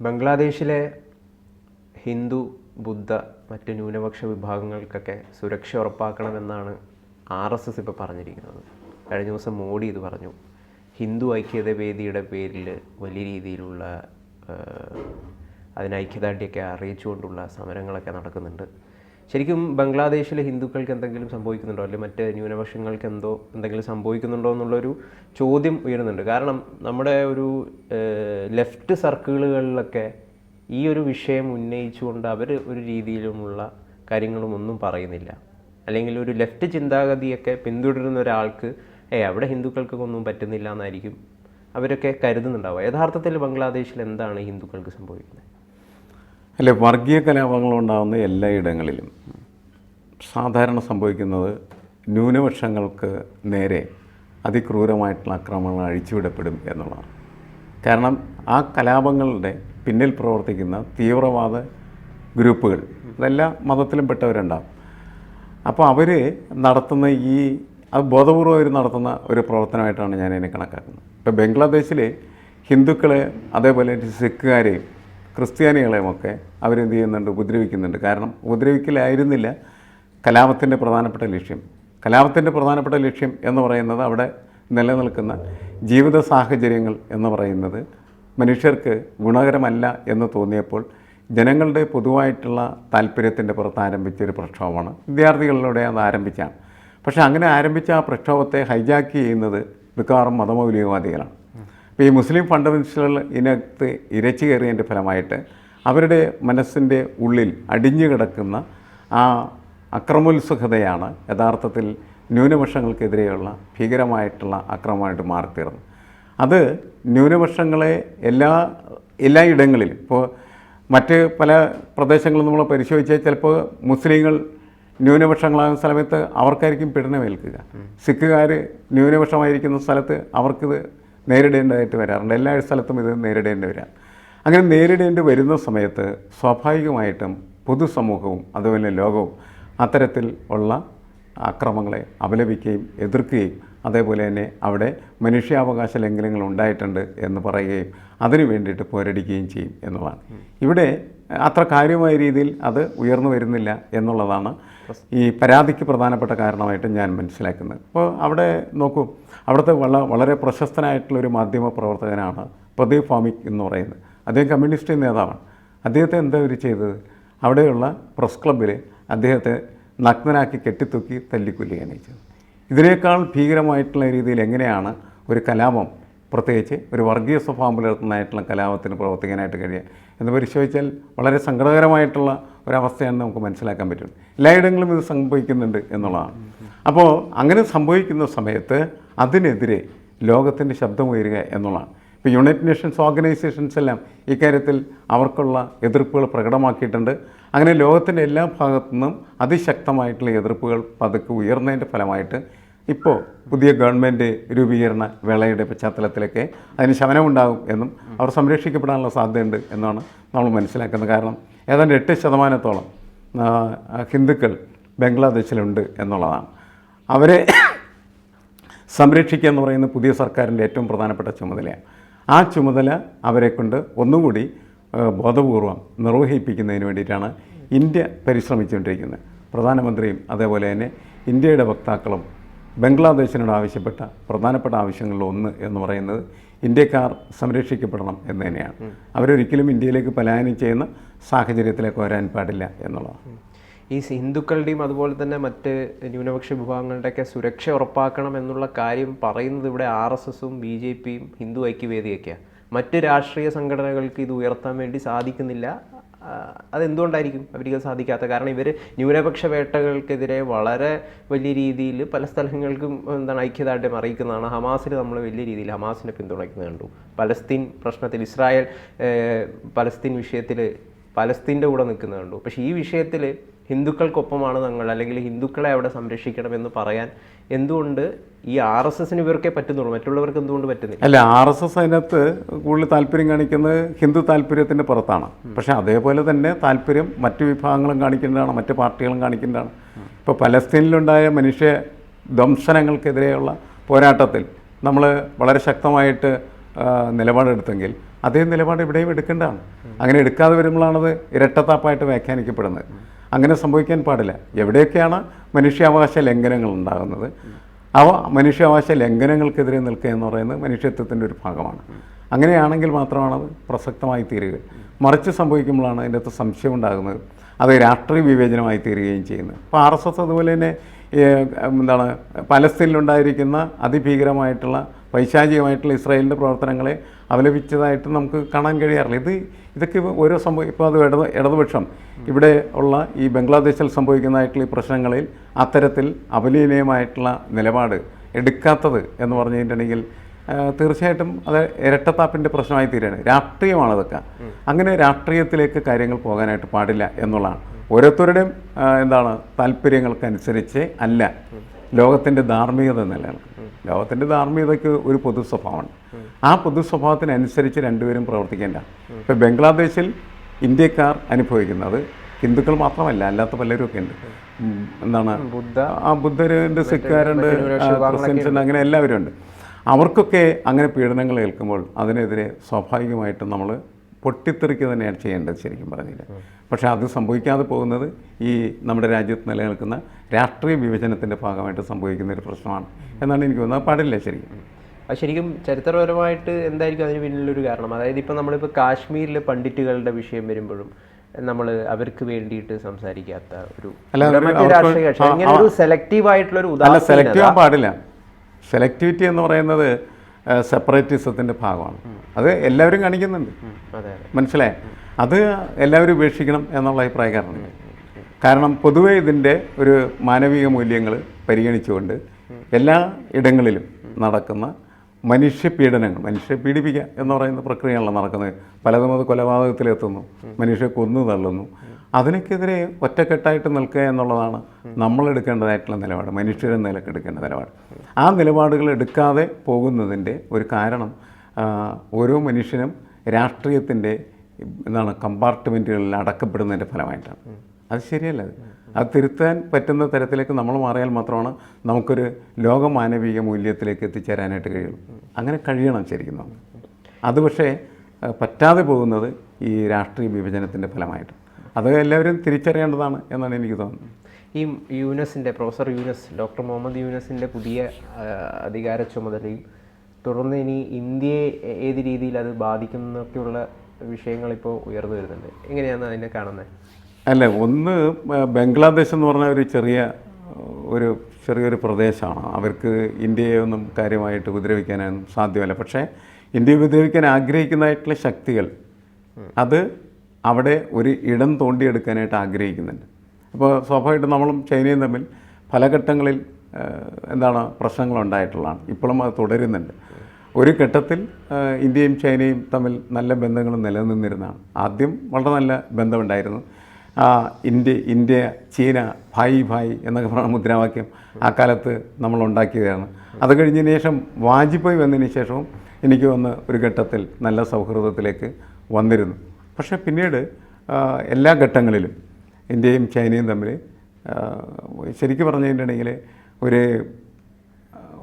ബംഗ്ലാദേശിലെ ഹിന്ദു, ബുദ്ധ, മറ്റ് ന്യൂനപക്ഷ വിഭാഗങ്ങൾക്കൊക്കെ സുരക്ഷ ഉറപ്പാക്കണമെന്നാണ് RSS ഇപ്പോൾ പറഞ്ഞിരിക്കുന്നത്. കഴിഞ്ഞ ദിവസം മോഡി ഇത് പറഞ്ഞു. ഹിന്ദു ഐക്യത വേദിയുടെ പേരിൽ വലിയ രീതിയിലുള്ള അതിന് ഐക്യദാർഢ്യമൊക്കെ അറിയിച്ചുകൊണ്ടുള്ള സമരങ്ങളൊക്കെ നടക്കുന്നുണ്ട്. ശരിക്കും ബംഗ്ലാദേശിലെ ഹിന്ദുക്കൾക്ക് എന്തെങ്കിലും സംഭവിക്കുന്നുണ്ടോ, അല്ലെങ്കിൽ മറ്റ് ന്യൂനപക്ഷങ്ങൾക്ക് എന്തെങ്കിലും സംഭവിക്കുന്നുണ്ടോ എന്നുള്ളൊരു ചോദ്യം ഉയരുന്നുണ്ട്. കാരണം നമ്മുടെ ഒരു ലെഫ്റ്റ് സർക്കിളുകളിലൊക്കെ ഈ ഒരു വിഷയം ഉന്നയിച്ചുകൊണ്ട് അവർ ഒരു രീതിയിലുമുള്ള കാര്യങ്ങളും ഒന്നും പറയുന്നില്ല. അല്ലെങ്കിൽ ഒരു ലെഫ്റ്റ് ചിന്താഗതിയൊക്കെ പിന്തുടരുന്ന ഒരാൾക്ക് അവിടെ ഹിന്ദുക്കൾക്കൊന്നും പറ്റുന്നില്ല എന്നായിരിക്കും അവരൊക്കെ കരുതുന്നുണ്ടാവുക. യഥാർത്ഥത്തിൽ ബംഗ്ലാദേശിൽ എന്താണ് ഹിന്ദുക്കൾക്ക് സംഭവിക്കുന്നത്? അല്ലെ, വർഗീയ കലാപങ്ങളുണ്ടാകുന്ന എല്ലായിടങ്ങളിലും സാധാരണ സംഭവിക്കുന്നത് ന്യൂനപക്ഷങ്ങൾക്ക് നേരെ അതിക്രൂരമായിട്ടുള്ള ആക്രമണങ്ങൾ അഴിച്ചുവിടപ്പെടും എന്നുള്ളതാണ്. കാരണം ആ കലാപങ്ങളുടെ പിന്നിൽ പ്രവർത്തിക്കുന്ന തീവ്രവാദ ഗ്രൂപ്പുകൾ അതെല്ലാ മതത്തിലും പെട്ടവരുണ്ടാകും. അപ്പോൾ അവർ നടത്തുന്ന അത് ബോധപൂർവ്വം അവർ നടത്തുന്ന ഒരു പ്രവർത്തനമായിട്ടാണ് ഞാൻ അതിനെ കണക്കാക്കുന്നത്. ഇപ്പോൾ ബംഗ്ലാദേശിലെ ഹിന്ദുക്കളെ, അതേപോലെ സിഖുകാരെയും ക്രിസ്ത്യാനികളെയുമൊക്കെ അവരെന്ത് ചെയ്യുന്നുണ്ട്, ഉപദ്രവിക്കുന്നുണ്ട്. കാരണം ഉപദ്രവിക്കലായിരുന്നില്ല കലാപത്തിൻ്റെ പ്രധാനപ്പെട്ട ലക്ഷ്യം. കലാപത്തിൻ്റെ പ്രധാനപ്പെട്ട ലക്ഷ്യം എന്ന് പറയുന്നത് അവിടെ നിലനിൽക്കുന്ന ജീവിത സാഹചര്യങ്ങൾ എന്ന് പറയുന്നത് മനുഷ്യർക്ക് ഗുണകരമല്ല എന്ന് തോന്നിയപ്പോൾ ജനങ്ങളുടെ പൊതുവായിട്ടുള്ള താല്പര്യത്തിൻ്റെ പുറത്ത് ആരംഭിച്ചൊരു പ്രക്ഷോഭമാണ്. വിദ്യാർത്ഥികളിലൂടെ അത് ആരംഭിച്ചാണ്. പക്ഷേ അങ്ങനെ ആരംഭിച്ച ആ പ്രക്ഷോഭത്തെ ഹൈജാക്ക് ചെയ്യുന്നത് മിക്കവാറും മതമൗലികവാദികളാണ്. ഇപ്പോൾ ഈ മുസ്ലിം ഫണ്ടമെൻ്റലിസ്റ്റുകൾ ഇതിനകത്ത് ഇരച്ചു കയറിയതിൻ്റെ ഫലമായിട്ട് അവരുടെ മനസ്സിൻ്റെ ഉള്ളിൽ അടിഞ്ഞു കിടക്കുന്ന ആ അക്രമോത്സുകതയാണ് യഥാർത്ഥത്തിൽ ന്യൂനപക്ഷങ്ങൾക്കെതിരെയുള്ള ഭീകരമായിട്ടുള്ള അക്രമമായിട്ട് മാറിത്തീർന്നു. അത് ന്യൂനപക്ഷങ്ങളെ എല്ലായിടങ്ങളിലും, ഇപ്പോൾ മറ്റ് പല പ്രദേശങ്ങളും നമ്മൾ പരിശോധിച്ചാൽ ചിലപ്പോൾ മുസ്ലിങ്ങൾ ന്യൂനപക്ഷങ്ങളാകുന്ന സമയത്ത് അവർക്കായിരിക്കും പീഡനമേൽക്കുക. സിഖുകാർ ന്യൂനപക്ഷമായിരിക്കുന്ന സ്ഥലത്ത് അവർക്കിത് നേരിടേണ്ടതായിട്ട് വരാറുണ്ട്. എല്ലാ സ്ഥലത്തും ഇത് നേരിടേണ്ടി വരാം. അങ്ങനെ നേരിടേണ്ടി വരുന്ന സമയത്ത് സ്വാഭാവികമായിട്ടും പൊതുസമൂഹവും അതുപോലെ ലോകവും അത്തരത്തിൽ ഉള്ള അക്രമങ്ങളെ അപലപിക്കുകയും എതിർക്കുകയും അതേപോലെ തന്നെ അവിടെ മനുഷ്യാവകാശ ലംഘനങ്ങൾ ഉണ്ടായിട്ടുണ്ട് എന്ന് പറയുകയും അതിനു വേണ്ടിയിട്ട് പോരടിക്കുകയും ചെയ്യും എന്നുള്ളതാണ്. ഇവിടെ അത്ര കാര്യമായ രീതിയിൽ അത് ഉയർന്നു വരുന്നില്ല എന്നുള്ളതാണ് ഈ പരാതിക്ക് പ്രധാനപ്പെട്ട കാരണമായിട്ട് ഞാൻ മനസ്സിലാക്കുന്നത്. ഇപ്പോൾ അവിടെ നോക്കൂ, അവിടുത്തെ വളരെ പ്രശസ്തനായിട്ടുള്ളൊരു മാധ്യമ പ്രവർത്തകനാണ് പ്രദീപ് ഫാമിക് എന്ന് പറയുന്നത്. അദ്ദേഹം കമ്മ്യൂണിസ്റ്റ് നേതാവാണ്. അദ്ദേഹത്തെ എന്താ അവർ ചെയ്തത്? അവിടെയുള്ള പ്രസ് ക്ലബ്ബിൽ അദ്ദേഹത്തെ നഗ്നനാക്കി കെട്ടിത്തൂക്കി തല്ലിക്കൊല്ലുകയാണ് ചെയ്തത്. ഇതിനേക്കാൾ ഭീകരമായിട്ടുള്ള രീതിയിൽ എങ്ങനെയാണ് ഒരു കലാപം, പ്രത്യേകിച്ച് ഒരു വർഗീയ സ്വഭാവം പുലർത്തുന്നതായിട്ടുള്ള കലാപത്തിന് പ്രവർത്തിക്കാനായിട്ട് കഴിയുക എന്ന് പരിശോധിച്ചാൽ വളരെ സങ്കടകരമായിട്ടുള്ള ഒരവസ്ഥയാണ് നമുക്ക് മനസ്സിലാക്കാൻ പറ്റും. എല്ലായിടങ്ങളിലും ഇത് സംഭവിക്കുന്നുണ്ട് എന്നുള്ളതാണ്. അപ്പോൾ അങ്ങനെ സംഭവിക്കുന്ന സമയത്ത് അതിനെതിരെ ലോകത്തിൻ്റെ ശബ്ദമുയരുക എന്നുള്ളതാണ്. ഇപ്പോൾ യുണൈറ്റഡ് നേഷൻസ് ഓർഗനൈസേഷൻസ് എല്ലാം ഇക്കാര്യത്തിൽ അവർക്കുള്ള എതിർപ്പുകൾ പ്രകടമാക്കിയിട്ടുണ്ട്. അങ്ങനെ ലോകത്തിൻ്റെ എല്ലാ ഭാഗത്തു നിന്നും അതിശക്തമായിട്ടുള്ള എതിർപ്പുകൾ പതുക്കെ ഉയർന്നതിൻ്റെ ഫലമായിട്ട് ഇപ്പോൾ പുതിയ ഗവൺമെൻറ് രൂപീകരണ വേളയുടെ പശ്ചാത്തലത്തിലൊക്കെ അതിന് ശമനമുണ്ടാകും എന്നും അവർ സംരക്ഷിക്കപ്പെടാനുള്ള സാധ്യതയുണ്ട് എന്നാണ് നമ്മൾ മനസ്സിലാക്കുന്നത്. കാരണം ഏതാണ്ട് 8% ഹിന്ദുക്കൾ ബംഗ്ലാദേശിലുണ്ട് എന്നുള്ളതാണ്. അവരെ സംരക്ഷിക്കുക എന്ന് പറയുന്നത് പുതിയ സർക്കാരിൻ്റെ ഏറ്റവും പ്രധാനപ്പെട്ട ചുമതലയാണ്. ആ ചുമതല അവരെ കൊണ്ട് ഒന്നുകൂടി ബോധപൂർവം നിർവഹിപ്പിക്കുന്നതിന് വേണ്ടിയിട്ടാണ് ഇന്ത്യ പരിശ്രമിച്ചുകൊണ്ടിരിക്കുന്നത്. പ്രധാനമന്ത്രിയും അതേപോലെ തന്നെ ഇന്ത്യയുടെ വക്താക്കളും ബംഗ്ലാദേശിനോട് ആവശ്യപ്പെട്ട പ്രധാനപ്പെട്ട ആവശ്യങ്ങളിലൊന്ന് എന്ന് പറയുന്നത് ഇന്ത്യക്കാർ സംരക്ഷിക്കപ്പെടണം എന്ന് തന്നെയാണ്. അവരൊരിക്കലും ഇന്ത്യയിലേക്ക് പലായനം ചെയ്യുന്ന സാഹചര്യത്തിലേക്ക് വരാൻ പാടില്ല എന്നുള്ളതാണ്. ഈ ഹിന്ദുക്കളുടെയും അതുപോലെ തന്നെ മറ്റ് ന്യൂനപക്ഷ വിഭാഗങ്ങളുടെയൊക്കെ സുരക്ഷ ഉറപ്പാക്കണം എന്നുള്ള കാര്യം പറയുന്നത് ഇവിടെ RSSഉം BJPയും ഹിന്ദു ഐക്യവേദിയൊക്കെയാണ്. മറ്റ് രാഷ്ട്രീയ സംഘടനകൾക്ക് ഇത് ഉയർത്താൻ വേണ്ടി സാധിക്കുന്നില്ല. അതെന്തുകൊണ്ടായിരിക്കും അവർക്ക് സാധിക്കാത്ത? കാരണം ഇവർ ന്യൂനപക്ഷ വേട്ടകൾക്കെതിരെ വളരെ വലിയ രീതിയിൽ പല സ്ഥലങ്ങൾക്കും ഐക്യദാർഢ്യം അറിയിക്കുന്നതാണ്. ഹമാസിന് നമ്മൾ വലിയ രീതിയിൽ ഹമാസിനെ പിന്തുണയ്ക്കുന്നത് കണ്ടു. പലസ്തീൻ പ്രശ്നത്തിൽ ഇസ്രായേൽ പലസ്തീൻ വിഷയത്തിൽ പലസ്തീൻ്റെ കൂടെ നിൽക്കുന്നത് കണ്ടു. പക്ഷേ ഈ വിഷയത്തിൽ ഹിന്ദുക്കൾക്കൊപ്പമാണ് ഞങ്ങൾ, അല്ലെങ്കിൽ ഹിന്ദുക്കളെ അവിടെ സംരക്ഷിക്കണമെന്ന് പറയാൻ എന്തുകൊണ്ട് ഈ RSSന് ഇവർക്കേ പറ്റുന്നുള്ളൂ, മറ്റുള്ളവർക്ക് എന്തുകൊണ്ട് പറ്റുന്നില്ല? അല്ല, RSS അതിനകത്ത് കൂടുതൽ താല്പര്യം കാണിക്കുന്നത് ഹിന്ദു താല്പര്യത്തിൻ്റെ പുറത്താണ്. പക്ഷേ അതേപോലെ തന്നെ താല്പര്യം മറ്റു വിഭാഗങ്ങളും കാണിക്കേണ്ടതാണ്, മറ്റ് പാർട്ടികളും കാണിക്കേണ്ടതാണ്. ഇപ്പോൾ പലസ്തീനിലുണ്ടായ മനുഷ്യ ദംശനങ്ങൾക്കെതിരെയുള്ള പോരാട്ടത്തിൽ നമ്മൾ വളരെ ശക്തമായിട്ട് നിലപാടെടുത്തെങ്കിൽ അതേ നിലപാട് ഇവിടെയും എടുക്കേണ്ടതാണ്. അങ്ങനെ എടുക്കാതെ വരുമ്പോഴാണത് ഇരട്ടത്താപ്പായിട്ട് വ്യാഖ്യാനിക്കപ്പെടുന്നത്. അങ്ങനെ സംഭവിക്കാൻ പാടില്ല. എവിടെയൊക്കെയാണ് മനുഷ്യാവകാശ ലംഘനങ്ങൾ ഉണ്ടാകുന്നത്, അവ മനുഷ്യാവകാശ ലംഘനങ്ങൾക്കെതിരെ നിൽക്കുക എന്ന് പറയുന്നത് മനുഷ്യത്വത്തിൻ്റെ ഒരു ഭാഗമാണ്. അങ്ങനെയാണെങ്കിൽ മാത്രമാണ് അത് പ്രസക്തമായി തീരുക. മറിച്ച് സംഭവിക്കുമ്പോഴാണ് അതിൻ്റെ അകത്ത് സംശയം ഉണ്ടാകുന്നത്, അത് രാഷ്ട്രീയ വിവേചനമായി തീരുകയും ചെയ്യുന്നത്. അപ്പോൾ RSS അതുപോലെ തന്നെ എന്താണ് പലസ്തീനിലുണ്ടായിരിക്കുന്ന അതിഭീകരമായിട്ടുള്ള പൈശാചികമായിട്ടുള്ള ഇസ്രായേലിൻ്റെ പ്രവർത്തനങ്ങളെ അപലപിച്ചതായിട്ട് നമുക്ക് കാണാൻ കഴിയാറില്ല. ഇതൊക്കെ ഓരോ സംഭവം ഇപ്പോൾ അത് ഇടതുപക്ഷം ഇവിടെ ഉള്ള ഈ ബംഗ്ലാദേശിൽ സംഭവിക്കുന്നതായിട്ടുള്ള ഈ പ്രശ്നങ്ങളിൽ അത്തരത്തിൽ അപലീനീയമായിട്ടുള്ള നിലപാട് എടുക്കാത്തത് എന്ന് പറഞ്ഞിട്ടുണ്ടെങ്കിൽ തീർച്ചയായിട്ടും അത് ഇരട്ടത്താപ്പിൻ്റെ പ്രശ്നമായി തീരുകയാണ്. രാഷ്ട്രീയമാണതൊക്കെ. അങ്ങനെ രാഷ്ട്രീയത്തിലേക്ക് കാര്യങ്ങൾ പോകാനായിട്ട് പാടില്ല എന്നുള്ളതാണ്. ഓരോരുത്തരുടെയും താല്പര്യങ്ങൾക്കനുസരിച്ച് അല്ല ലോകത്തിൻ്റെ ധാർമ്മികത നിലനിൽക്കും. ലോകത്തിൻ്റെ ധാർമ്മികതയ്ക്ക് ഒരു പൊതു സ്വഭാവമാണ്. ആ പൊതു സ്വഭാവത്തിനനുസരിച്ച് രണ്ടുപേരും പ്രവർത്തിക്കേണ്ട. ഇപ്പോൾ ബംഗ്ലാദേശിൽ ഇന്ത്യക്കാർ അനുഭവിക്കുന്നത് ഹിന്ദുക്കൾ മാത്രമല്ല, അല്ലാത്ത പലരുമൊക്കെ ഉണ്ട്. ബുദ്ധരുണ്ട്, സിഖുകാരുണ്ട്, ക്രിസ്ത്യൻസുണ്ട്, അങ്ങനെ എല്ലാവരും ഉണ്ട്. അവർക്കൊക്കെ അങ്ങനെ പീഡനങ്ങൾ ഏൽക്കുമ്പോൾ അതിനെതിരെ സ്വാഭാവികമായിട്ടും നമ്മൾ പൊട്ടിത്തെറിക്കുക തന്നെയാണ് ചെയ്യേണ്ടത് ശരിക്കും പറഞ്ഞില്ല. പക്ഷേ അത് സംഭവിക്കാതെ പോകുന്നത് ഈ നമ്മുടെ രാജ്യത്ത് നിലനിൽക്കുന്ന രാഷ്ട്രീയ വിഭജനത്തിൻ്റെ ഭാഗമായിട്ട് സംഭവിക്കുന്ന ഒരു പ്രശ്നമാണ് എന്നാണ് എനിക്ക് തോന്നുന്നത്. അത് പാടില്ല ശരിക്കും. അത് ശരിക്കും ചരിത്രപരമായിട്ട് എന്തായിരിക്കും അതിന് പിന്നിലൊരു കാരണം? അതായത് ഇപ്പോൾ നമ്മളിപ്പോൾ കാശ്മീരിലെ പണ്ഡിറ്റുകളുടെ വിഷയം വരുമ്പോഴും നമ്മൾ അവർക്ക് വേണ്ടിയിട്ട് സംസാരിക്കാത്ത ഒരു രാഷ്ട്രീയ കക്ഷി, അങ്ങനെ ഒരു സെലക്റ്റീവ് ആയിട്ടുള്ള ഒരു ഉദാഹരണം. സെലക്റ്റീവ് പാടില്ല. സെലക്ടിവിറ്റി എന്ന് പറയുന്നത് സെപ്പറേറ്റിസത്തിൻ്റെ ഭാഗമാണ്. അത് എല്ലാവരും കാണിക്കുന്നുണ്ട്, മനസ്സിലായി. അത് എല്ലാവരും ഉപേക്ഷിക്കണം എന്നുള്ള അഭിപ്രായക്കാരാണ്. കാരണം പൊതുവെ ഇതിൻ്റെ ഒരു മാനവിക മൂല്യങ്ങൾ പരിഗണിച്ചുകൊണ്ട് എല്ലാ ഇടങ്ങളിലും നടക്കുന്ന മനുഷ്യപീഡനങ്ങൾ, മനുഷ്യ പീഡിപ്പിക്കുക എന്ന് പറയുന്ന പ്രക്രിയയാണല്ലോ നടക്കുന്നത്. പലതും അത് കൊലപാതകത്തിലെത്തുന്നു, മനുഷ്യ കൊന്നു തള്ളുന്നു. അതിനൊക്കെതിരെ ഒറ്റക്കെട്ടായിട്ട് നിൽക്കുക എന്നുള്ളതാണ് നമ്മളെടുക്കേണ്ടതായിട്ടുള്ള നിലപാട്, മനുഷ്യരെ നിലക്കെടുക്കേണ്ട നിലപാട്. ആ നിലപാടുകൾ എടുക്കാതെ പോകുന്നതിൻ്റെ ഒരു കാരണം ഓരോ മനുഷ്യനും രാഷ്ട്രീയത്തിൻ്റെ കമ്പാർട്ട്മെൻറ്റുകളിൽ അടക്കപ്പെടുന്നതിൻ്റെ ഫലമായിട്ടാണ്. അത് ശരിയല്ല. അത് തിരുത്താൻ പറ്റുന്ന തരത്തിലേക്ക് നമ്മൾ മാറിയാൽ മാത്രമാണ് നമുക്കൊരു ലോക മാനവിക മൂല്യത്തിലേക്ക് എത്തിച്ചേരാനായിട്ട് കഴിയുള്ളൂ. അങ്ങനെ കഴിയണം ശരിക്കും നമുക്ക്. അത് പക്ഷേ പറ്റാതെ പോകുന്നത് ഈ രാഷ്ട്രീയ വിഭജനത്തിൻ്റെ ഫലമായിട്ട്. അത് എല്ലാവരും തിരിച്ചറിയേണ്ടതാണ് എന്നാണ് എനിക്ക് തോന്നുന്നത്. ഈ യൂനസിൻ്റെ പ്രൊഫസർ യൂനസ്, ഡോക്ടർ മുഹമ്മദ് യൂനസിൻ്റെ പുതിയ അധികാര ചുമതലയും തുടർന്ന് ഇനി ഇന്ത്യയെ ഏത് രീതിയിൽ അത് ബാധിക്കുന്നൊക്കെയുള്ള വിഷയങ്ങളിപ്പോൾ ഉയർന്നു വരുന്നുണ്ട്. എങ്ങനെയാണ് അതിനെ കാണുന്നത്? അല്ല, ഒന്ന് ബംഗ്ലാദേശ് എന്ന് പറഞ്ഞ ചെറിയൊരു പ്രദേശമാണ്. അവർക്ക് ഇന്ത്യയെ ഒന്നും കാര്യമായിട്ട് ഉപദ്രവിക്കാനൊന്നും സാധ്യമല്ല. പക്ഷേ ഇന്ത്യയെ ഉപദ്രവിക്കാൻ ആഗ്രഹിക്കുന്നതായിട്ടുള്ള ശക്തികൾ അത് അവിടെ ഒരു ഇടം തോണ്ടിയെടുക്കാനായിട്ട് ആഗ്രഹിക്കുന്നുണ്ട്. അപ്പോൾ സ്വാഭാവികമായിട്ടും നമ്മളും ചൈനയും തമ്മിൽ പല ഘട്ടങ്ങളിൽ പ്രശ്നങ്ങളുണ്ടായിട്ടുള്ളതാണ്. ഇപ്പോഴും അത് തുടരുന്നുണ്ട്. ഒരു ഘട്ടത്തിൽ ഇന്ത്യയും ചൈനയും തമ്മിൽ നല്ല ബന്ധങ്ങൾ നിലനിന്നിരുന്നതാണ്. ആദ്യം വളരെ നല്ല ബന്ധമുണ്ടായിരുന്നു. ഇന്ത്യ ചീന ഭായ് ഭായ് എന്നൊക്കെ പറഞ്ഞ മുദ്രാവാക്യം ആ കാലത്ത് നമ്മൾ ഉണ്ടാക്കിയതാണ്. അത് കഴിഞ്ഞതിന് ശേഷം വാജ്പേയി വന്നതിന് ശേഷവും എനിക്ക് ഒരു ഘട്ടത്തിൽ നല്ല സൗഹൃദത്തിലേക്ക് വന്നിരുന്നു. പക്ഷേ പിന്നീട് എല്ലാ ഘട്ടങ്ങളിലും ഇന്ത്യയും ചൈനയും തമ്മിൽ ശരിക്കും പറഞ്ഞിട്ടുണ്ടെങ്കിൽ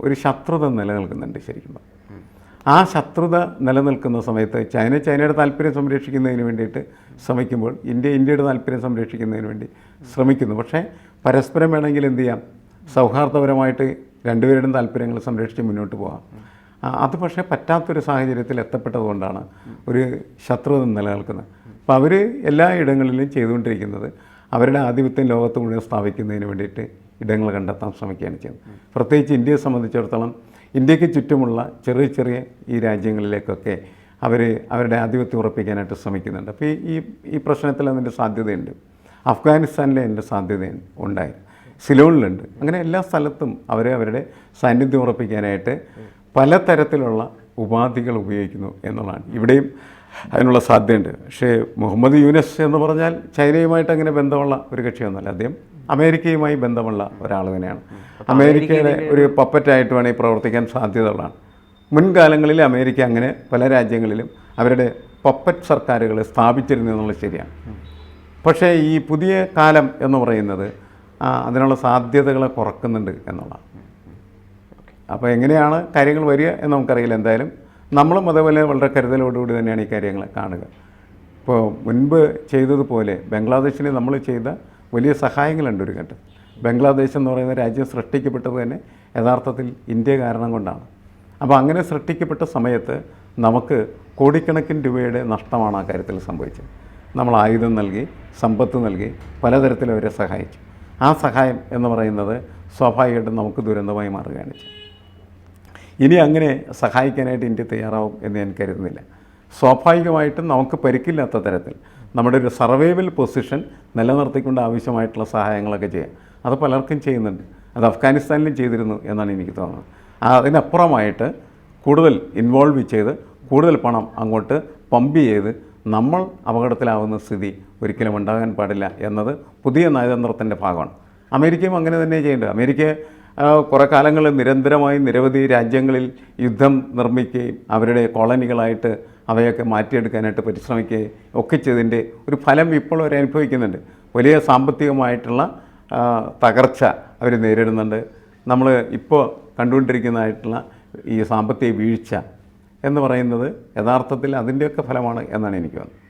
ഒരു ശത്രുത നിലനിൽക്കുന്നുണ്ട് ശരിക്കും. ആ ശത്രുത നിലനിൽക്കുന്ന സമയത്ത് ചൈനയുടെ താല്പര്യം സംരക്ഷിക്കുന്നതിന് വേണ്ടിയിട്ട് ശ്രമിക്കുമ്പോൾ ഇന്ത്യയുടെ താല്പര്യം സംരക്ഷിക്കുന്നതിന് വേണ്ടി ശ്രമിക്കുന്നു. പക്ഷേ പരസ്പരം വേണമെങ്കിൽ എന്ത് ചെയ്യാം, സൗഹാർദ്ദപരമായിട്ട് രണ്ടുപേരുടെയും താല്പര്യങ്ങൾ സംരക്ഷിച്ച് മുന്നോട്ട് പോകാം. അത് പക്ഷേ പറ്റാത്തൊരു സാഹചര്യത്തിൽ എത്തപ്പെട്ടതുകൊണ്ടാണ് ഒരു ശത്രുത നിലനിൽക്കുന്നത്. അപ്പോൾ അവർ എല്ലാ ഇടങ്ങളിലും ചെയ്തുകൊണ്ടിരിക്കുന്നത് അവരുടെ ആധിപത്യം ലോകത്ത് മുഴുവൻ സ്ഥാപിക്കുന്നതിന് വേണ്ടിയിട്ട് ഇടങ്ങൾ കണ്ടെത്താൻ ശ്രമിക്കുകയാണ് ചെയ്യുന്നത്. പ്രത്യേകിച്ച് ഇന്ത്യയെ സംബന്ധിച്ചിടത്തോളം ഇന്ത്യക്ക് ചുറ്റുമുള്ള ചെറിയ ഈ രാജ്യങ്ങളിലേക്കൊക്കെ അവരുടെ ആധിപത്യം ഉറപ്പിക്കാനായിട്ട് ശ്രമിക്കുന്നുണ്ട്. അപ്പോൾ ഈ പ്രശ്നത്തിൽ അതിൻ്റെ സാധ്യതയുണ്ട്. അഫ്ഗാനിസ്ഥാനിലെ അതിൻ്റെ സാധ്യത ഉണ്ടായി, സിലോണിലുണ്ട്. അങ്ങനെ എല്ലാ സ്ഥലത്തും അവരുടെ സാന്നിധ്യം ഉറപ്പിക്കാനായിട്ട് പലതരത്തിലുള്ള ഉപാധികൾ ഉപയോഗിക്കുന്നു എന്നുള്ളതാണ്. ഇവിടെയും അതിനുള്ള സാധ്യതയുണ്ട്. പക്ഷേ മുഹമ്മദ് യൂനസ് എന്ന് പറഞ്ഞാൽ ചൈനയുമായിട്ട് അങ്ങനെ ബന്ധമുള്ള ഒരു കക്ഷിയൊന്നുമല്ല. അദ്ദേഹം അമേരിക്കയുമായി ബന്ധമുള്ള ഒരാൾ തന്നെയാണ്. അമേരിക്കയുടെ ഒരു പപ്പറ്റായിട്ട് വേണമെങ്കിൽ പ്രവർത്തിക്കാൻ സാധ്യതകളാണ്. മുൻകാലങ്ങളിൽ അമേരിക്ക അങ്ങനെ പല രാജ്യങ്ങളിലും അവരുടെ പപ്പറ്റ് സർക്കാരുകൾ സ്ഥാപിച്ചിരുന്നു എന്നുള്ളത് ശരിയാണ്. പക്ഷേ ഈ പുതിയ കാലം എന്ന് പറയുന്നത് അതിനുള്ള സാധ്യതകളെ കുറക്കുന്നുണ്ട് എന്നുള്ളതാണ്. അപ്പോൾ എങ്ങനെയാണ് കാര്യങ്ങൾ വരിക എന്ന് നമുക്കറിയില്ല. എന്തായാലും നമ്മളും അതേപോലെ വളരെ കരുതലോടുകൂടി തന്നെയാണ് ഈ കാര്യങ്ങളെ കാണുക. ഇപ്പോൾ മുൻപ് ചെയ്തതുപോലെ ബംഗ്ലാദേശിന് നമ്മൾ ചെയ്ത വലിയ സഹായങ്ങളുണ്ട് ഒരു ഘട്ടം. ബംഗ്ലാദേശ് എന്ന് പറയുന്ന രാജ്യം സൃഷ്ടിക്കപ്പെട്ടത് തന്നെ യഥാർത്ഥത്തിൽ ഇന്ത്യ കാരണം കൊണ്ടാണ്. അപ്പോൾ അങ്ങനെ സൃഷ്ടിക്കപ്പെട്ട സമയത്ത് നമുക്ക് കോടിക്കണക്കിന് രൂപയുടെ നഷ്ടമാണ് ആ കാര്യത്തിൽ സംഭവിച്ചത്. നമ്മൾ ആയുധം നൽകി, സമ്പത്ത് നൽകി, പലതരത്തിൽ അവരെ സഹായിച്ചു. ആ സഹായം എന്ന് പറയുന്നത് സ്വാഭാവികമായിട്ടും നമുക്ക് ദുരന്തമായി മാറുകയാണ് ചെയ്തത്. ഇനി അങ്ങനെ സഹായിക്കാനായിട്ട് ഇന്ത്യ തയ്യാറാവും എന്ന് ഞാൻ കരുതുന്നില്ല. സ്വാഭാവികമായിട്ടും നമുക്ക് പരിക്കില്ലാത്ത തരത്തിൽ നമ്മുടെ ഒരു സർവൈവൽ പൊസിഷൻ നിലനിർത്തിക്കൊണ്ട് ആവശ്യമായിട്ടുള്ള സഹായങ്ങളൊക്കെ ചെയ്യാം. അത് പലർക്കും ചെയ്യുന്നുണ്ട്. അത് അഫ്ഗാനിസ്ഥാനിലും ചെയ്തിരുന്നു എന്നാണ് എനിക്ക് തോന്നുന്നത്. അതിനപ്പുറമായിട്ട് കൂടുതൽ ഇൻവോൾവ് ചെയ്ത് കൂടുതൽ പണം അങ്ങോട്ട് പമ്പ് ചെയ്ത് നമ്മൾ അപകടത്തിലാവുന്ന സ്ഥിതി ഒരിക്കലും ഉണ്ടാകാൻ പാടില്ല എന്നത് പുതിയ നയതന്ത്രത്തിൻ്റെ ഭാഗമാണ്. അമേരിക്കയും അങ്ങനെ തന്നെ ചെയ്യേണ്ടത്. അമേരിക്ക കുറേ കാലങ്ങളിൽ നിരന്തരമായി നിരവധി രാജ്യങ്ങളിൽ യുദ്ധം നിർമ്മിക്കുകയും അവരുടെ കോളനികളായിട്ട് അവയൊക്കെ മാറ്റിയെടുക്കാനായിട്ട് പരിശ്രമിക്കുകയും ഒക്കെ ചെയ്തതിൻ്റെ ഒരു ഫലം ഇപ്പോൾ അവർ അനുഭവിക്കുന്നുണ്ട്. വലിയ സാമ്പത്തികമായിട്ടുള്ള തകർച്ച അവർ നേരിടുന്നുണ്ട്. നമ്മൾ ഇപ്പോൾ കണ്ടുകൊണ്ടിരിക്കുന്നതായിട്ടുള്ള ഈ സാമ്പത്തിക വീഴ്ച എന്ന് പറയുന്നത് യഥാർത്ഥത്തിൽ അതിൻ്റെയൊക്കെ ഫലമാണ് എന്നാണ് എനിക്ക് തോന്നുന്നത്.